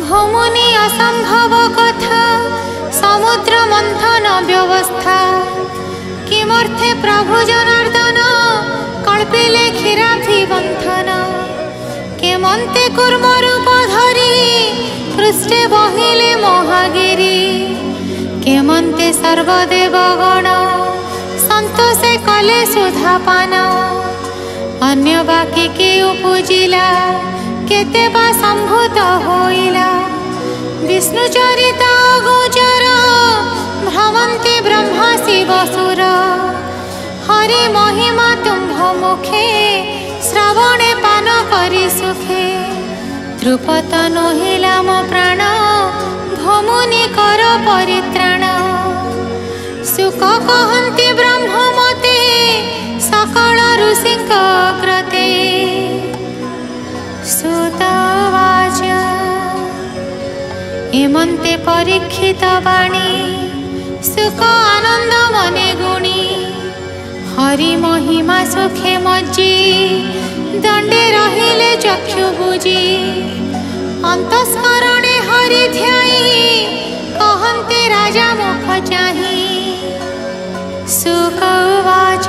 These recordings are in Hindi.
भौमुनि असंभव कथा समुद्र मंथन व्यवस्था किमर्थे प्रभु जनार्दन कल्पिले क्षीराब्धि बंधन केमंते कूर्म रूप धरी पृष्ठे बहिले महागिरी केमंते सर्वदेवगण संतोषे कले सुधापान अन्य बाकी के उपजिला केते बा संभूत होइला विष्णु चरिता गोचर भ्रमन्ति ब्रह्मा शिव सुर हरि महिमा तुम्भ मुखे श्रवणे पान करि सुखे द्रुपद नहिला मो प्राण भमुनि कर परित्राण सुख कहन्ति ब्रह्म मते सकल ऋषिंक कृते सुतवाच एमंते परीक्षित वाणी सुख आनंद मने गुणी हरि महिमा सुखे मज्जी दंडे रहिले चक्षु बुझी अंतस्करणे हरि ध्याई कहन्ते राजा मुख चाही सुखवाच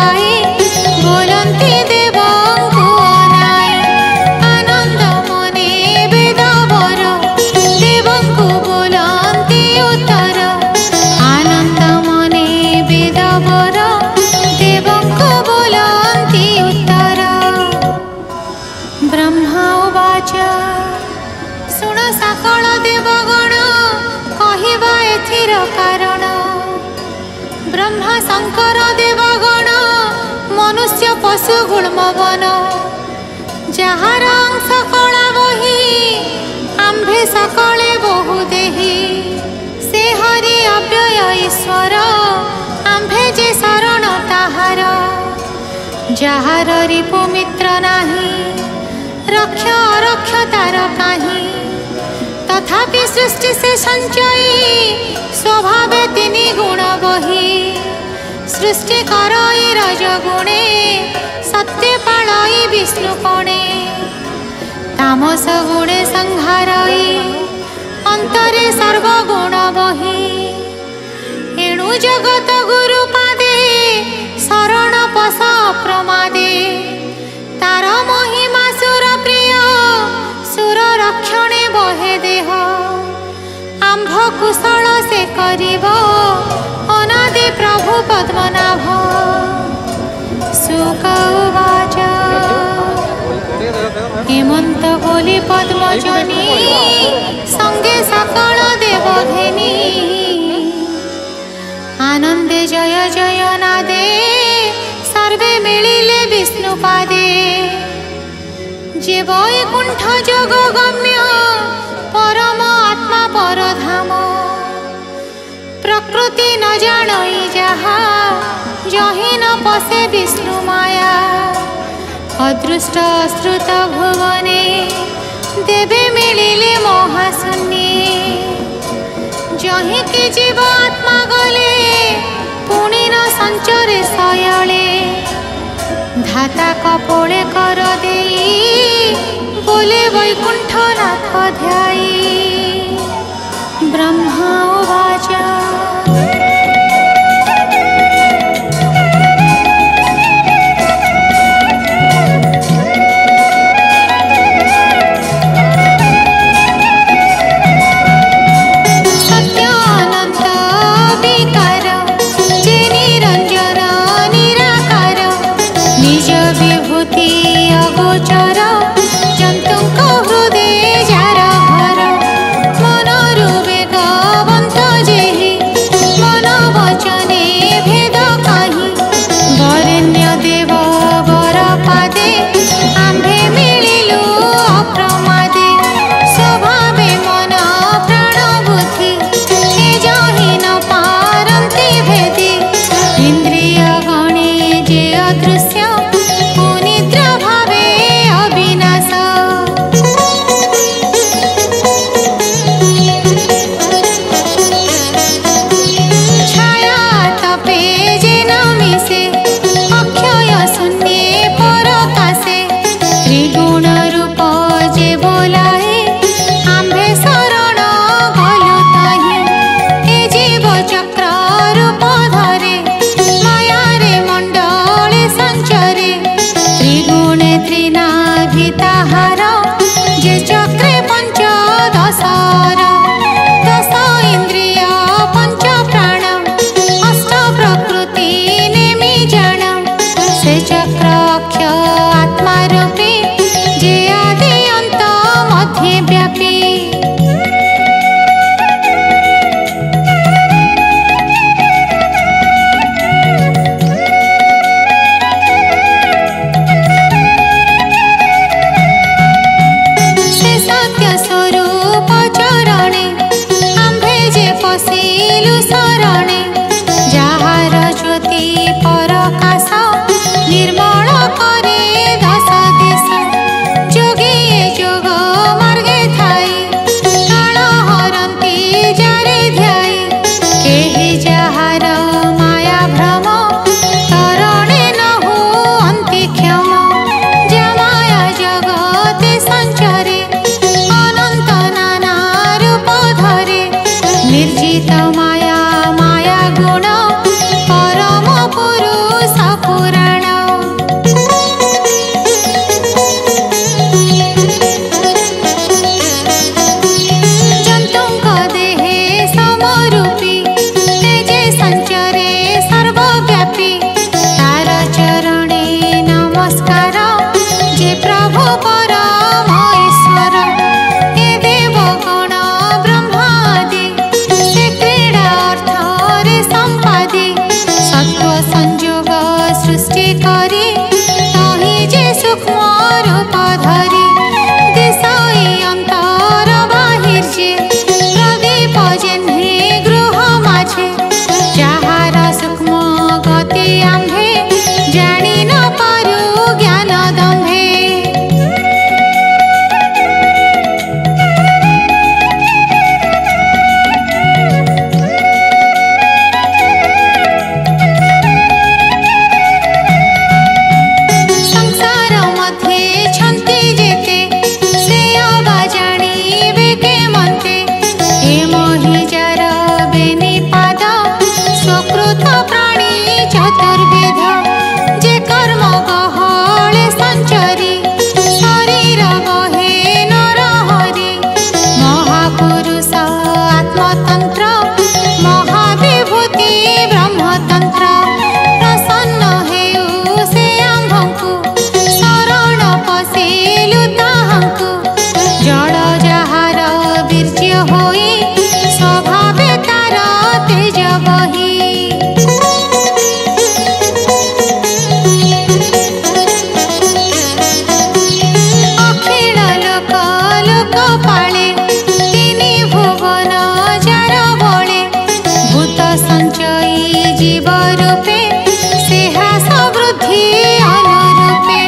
पाए बोलन्ति देवଙ୍କୁ ଅନାଇ ଆନନ୍ଦ ମନେ ବେଦ ବର ଦେବଙ୍କୁ ବୋଲନ୍ତି ଉତ୍ତର ଆନନ୍ଦ ମନେ ବେଦ ବର ଦେବଙ୍କୁ ବୋଲନ୍ତି ଉତ୍ତର ବ୍ରହ୍ମା ଉବାଚ ଶୁଣ ସକଳ ଦେବଗଣ କହିବା ଏଥିର କାରଣ ब्रह्मा शंकर देवगण मनुष्य पशु गुण्मवन जार अंश कला बही आम्भे सकले बहु देही से हरि अव्यय ईश्वर आम्भे जे शरण ताहार जार रिपु मित्र नाही रक्ष अरक्ष तार काहीं तथापि सृष्टि से संचयी स्वभावे तिनि गुण बही सृष्टि करई रजगुणे सत्य पालई विष्णु कोणे तामस गुणे संहारई अंतरे सर्वगुण बही एणु जगत गुरु पादे शरण पस प्रमादे तार महिमा सुर प्रिय सुर रक्षणे बहे देह आंभ कुशल से करिब अनादि प्रभु पद्मनाभ सुक उवाच हेमंत बोली पद्मजनी संगे सकल देवघेनी आनंदे जय जय नादे सर्वे मिलिले विष्णु पादे जे वैकुंठ जग गम्य परम आत्मा परधाम प्रकृति न जानई जहा जहि न पशे विष्णु माया अदृष्ट श्रुत भुवने देवे मिलिले महाशून्ये जहि कि जीव आत्मा गले पुणी न संचरे सयले धाता कपोले कर देई बोले वैकुंठ नाथ ध्याई ब्रह्मा उवाच सत्यानंद विकार जे निरंजन निराकार निज विभूति अगोचर जंतुक हृदय जार घर मनरु वेगवंत जेहि मन वचने भेद काहि वरेण्य देव वर पादे आम्भे मिलिलु अप्रमादे स्वभावे मन प्राण बुद्धि हे जहि न पारन्ति भेदी इंद्रिय गणे जे अदृश्य पुनिद्रा भावे अविनाश छाया तपे जे न मिशे अक्षय शून्ये परकाशे त्रिगुण रूप जे बोलाए आम्भे शरण गलु ताहि ए जीव चक्र रूप धरे माया रे मंडले संचरे त्रिगुणे त्रिनाभिताहार जे चक्रे पंचदशर दश इंद्रिय पंच प्राण अष्ट प्रकृति नेमि जान से चक्र अक्ष आत्मा रूपी जे आदि अंत मध्य व्यापी से सत्य स्वरूप चरणे आम्भे जे पशिलु शरणे जहार ज्योति परकाश निर्मल करे दश देश जोगी जोग मार्गे थाई काल हरन्ति जारे ध्याई केहि जहार माया भ्रम तरणे न हुअन्ति क्षम जमाया जगते संचरे अनंत नाना रूप धरे निर्जित माया माया गुण परम पुरुष पुराण नमस्कार जे प्रभु परम ईश्वर हे देवगण ब्रह्मादि से क्रीड़ा अर्थरे संपादि सत्व संयोग सृष्टि करी तहि जे सूक्ष्म रूप धरी दिशई अंतर बाहिर्ये प्रदीप जेन्हे गृह माझे जाहार सूक्ष्म गति आम्भे जानी न पारु ज्ञान दम्भे संसार मध्ये छन्ति जेते से अबा जानिबे के मन्ते हे महिजार बेनिपाद स्वकृत प्राणी चतुर्विध जे कर्म गहळे संचरी शरीर बहे नरहरि महापुरुष आत्मतंत्र महाविभूति ब्रह्मतंत्र प्रसन्न हेउ से आम्भଙ୍କୁ शरण पशिलु ताहाଙ୍କୁ जड़ जाहार वीर्य होई स्वभावे तार तेज बही अखिल लोक लोकपाले तिनि भुवन जार बळे भूत संचयी जीव रूपे सेहास वृद्धि अनुरूपे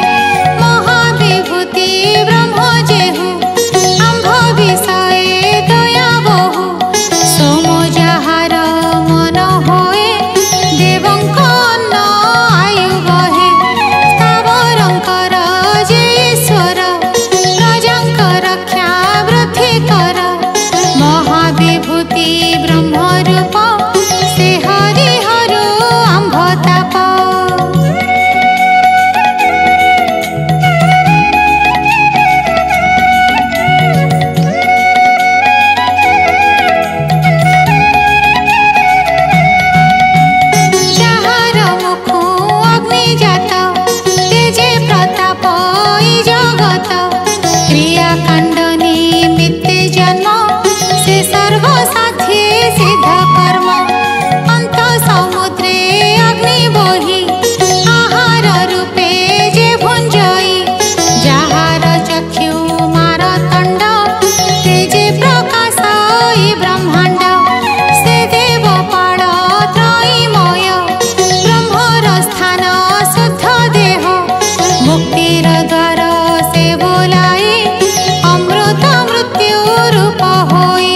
महाविभूति ब्रह्म जेहु आम्भ विषये दया बहु सोम जाहार मन होए देवंक अन्न आयु बहे स्थावरंकर जे ईश्वर प्रजांक रक्षा वृद्धि कर महाविभूति ब्रह्म रूप से हरिहर आम्भ ताप जाहार मुखु अग्नि जात तेजे प्रताप ई जगत क्रिया कांड निमित्ते जन्म से सर्वसाथी सिद्ध कर्म अंत समुद्रे अग्नि बोही आहार रूपे जे भुंजई जाहार चक्षु मारतंड तेजे प्रकाश ई ब्रह्मांड से देव पाड़ त्रयीमय ब्रह्मर स्थान शुद्ध देह मुक्तिर द्वार से बोलाई अमृत मृत्यु रूप होई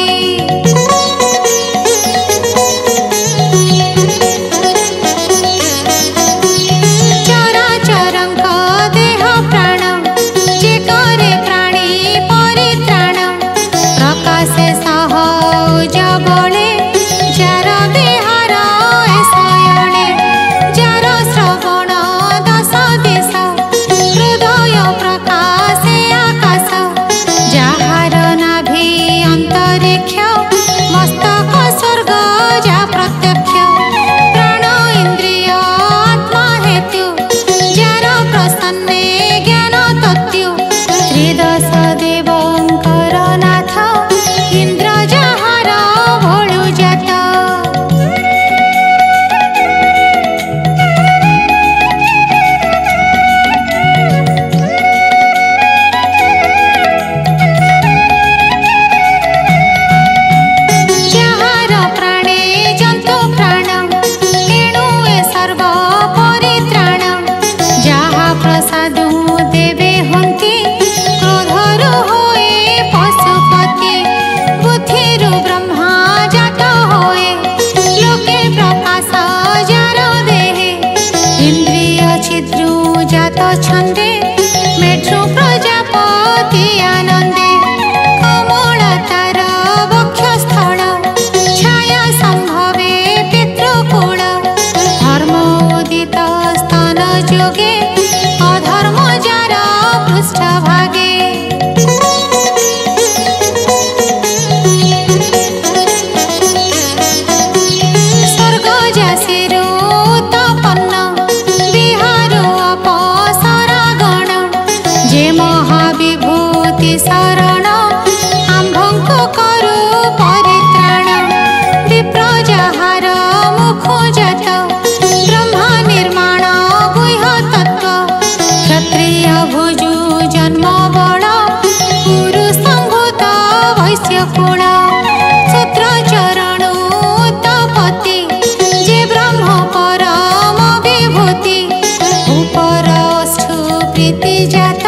चराचरंक देह प्राण जे करे प्राणी परित्राण प्रकाशे सह जबळे जार विहार ए शयणे जार श्रवण दश दिश हृदय प्रकाशे आकाश जाहार नाभि अंतरिक्ष मस्तक स्वर्ग जा प्रत्यक्ष प्राण इंद्रिय आत्मा हेतु जार प्रसन्ने ज्ञान तत्व त्रिदश देवंकर नाथ इंद्र जाहार भोळु जात जाहार प्राणे जंतु प्राण एणु ए सर्व परित्राण जाहा प्रसादु देवे हंति क्रोधरु होए पशुपति बुद्धिरु ब्रह्मा जात होए लोके प्रकाश जार देहे इंद्रिय छिद्रु जात छंदे मेढ्रु प्रजापति आनंदे कमल तार वक्षस्थल छाया संभवे पितृकुल धर्म उदित स्तन जोगे अधर्म जार पृष्ठभागे स्वर्ग जासिरु उत्पन्न विहार अपसरा शरण आम्भंक करु परित्राण विप्र जाहार मुख जात ब्रह्मा निर्माण गुह्य तत्व क्षत्रिय भुजु जन्म बल गुरु संभूत वैश्य कुल शूद्र चरण उत्पत्ति जे ब्रह्म परम विभूति उपर अष्टु प्रीति जात